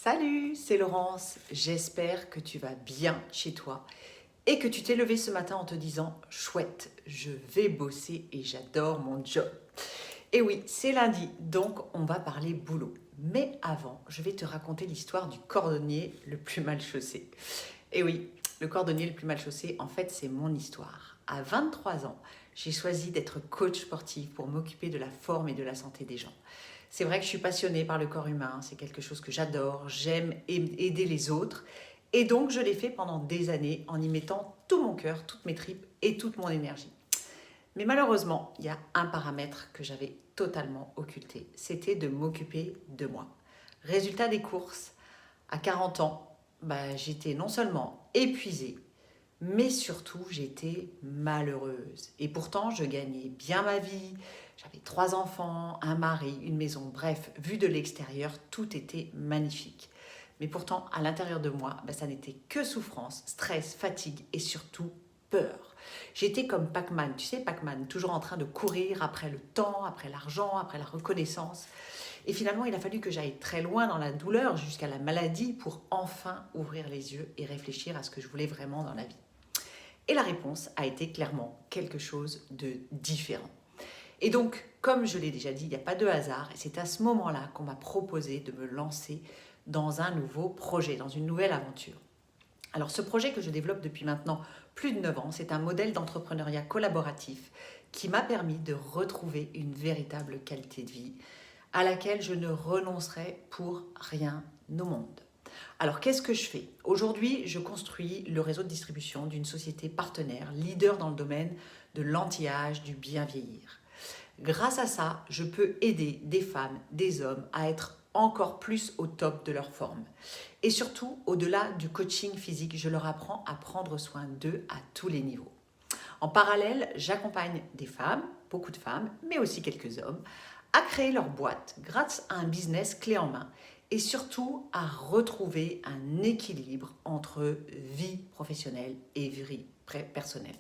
Salut, c'est Laurence. J'espère que tu vas bien chez toi et que tu t'es levé ce matin en te disant « Chouette, je vais bosser et j'adore mon job ». Et oui, c'est lundi, donc on va parler boulot. Mais avant, je vais te raconter l'histoire du cordonnier le plus mal chaussé. Et oui, le cordonnier le plus mal chaussé, en fait, c'est mon histoire. À 23 ans, j'ai choisi d'être coach sportif pour m'occuper de la forme et de la santé des gens. C'est vrai que je suis passionnée par le corps humain, c'est quelque chose que j'adore, j'aime aider les autres. Et donc, je l'ai fait pendant des années en y mettant tout mon cœur, toutes mes tripes et toute mon énergie. Mais malheureusement, il y a un paramètre que j'avais totalement occulté, c'était de m'occuper de moi. Résultat des courses, à 40 ans, j'étais non seulement épuisée, mais surtout j'étais malheureuse. Et pourtant, je gagnais bien ma vie, j'avais 3 enfants, un mari, une maison, bref, vu de l'extérieur, tout était magnifique. Mais pourtant, à l'intérieur de moi, ça n'était que souffrance, stress, fatigue et surtout peur. J'étais comme Pac-Man, tu sais Pac-Man, toujours en train de courir après le temps, après l'argent, après la reconnaissance. Et finalement, il a fallu que j'aille très loin dans la douleur, jusqu'à la maladie, pour enfin ouvrir les yeux et réfléchir à ce que je voulais vraiment dans la vie. Et la réponse a été clairement quelque chose de différent. Et donc, comme je l'ai déjà dit, il n'y a pas de hasard. Et c'est à ce moment-là qu'on m'a proposé de me lancer dans un nouveau projet, dans une nouvelle aventure. Alors, ce projet que je développe depuis maintenant plus de 9 ans, c'est un modèle d'entrepreneuriat collaboratif qui m'a permis de retrouver une véritable qualité de vie à laquelle je ne renoncerai pour rien au monde. Alors, qu'est-ce que je fais? Aujourd'hui, je construis le réseau de distribution d'une société partenaire, leader dans le domaine de l'anti-âge, du bien vieillir. Grâce à ça, je peux aider des femmes, des hommes à être encore plus au top de leur forme. Et surtout, au-delà du coaching physique, je leur apprends à prendre soin d'eux à tous les niveaux. En parallèle, j'accompagne des femmes, beaucoup de femmes, mais aussi quelques hommes, à créer leur boîte grâce à un business clé en main et surtout à retrouver un équilibre entre vie professionnelle et vie personnelle.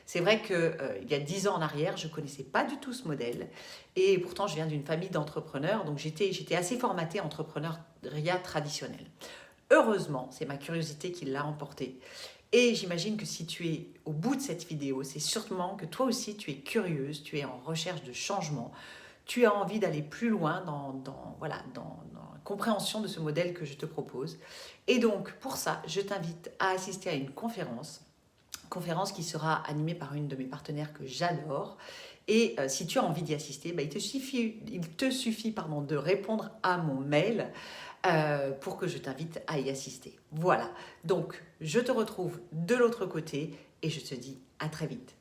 C'est vrai qu'il y a 10 ans en arrière, je ne connaissais pas du tout ce modèle et pourtant je viens d'une famille d'entrepreneurs, donc j'étais assez formatée entrepreneuriat traditionnel. Heureusement, c'est ma curiosité qui l'a emporté. Et j'imagine que si tu es au bout de cette vidéo, c'est sûrement que toi aussi tu es curieuse, tu es en recherche de changement, tu as envie d'aller plus loin dans la compréhension de ce modèle que je te propose. Et donc, pour ça, je t'invite à assister à une conférence qui sera animée par une de mes partenaires que j'adore. Et si tu as envie d'y assister, il te suffit de répondre à mon mail pour que je t'invite à y assister. Voilà, donc je te retrouve de l'autre côté et je te dis à très vite.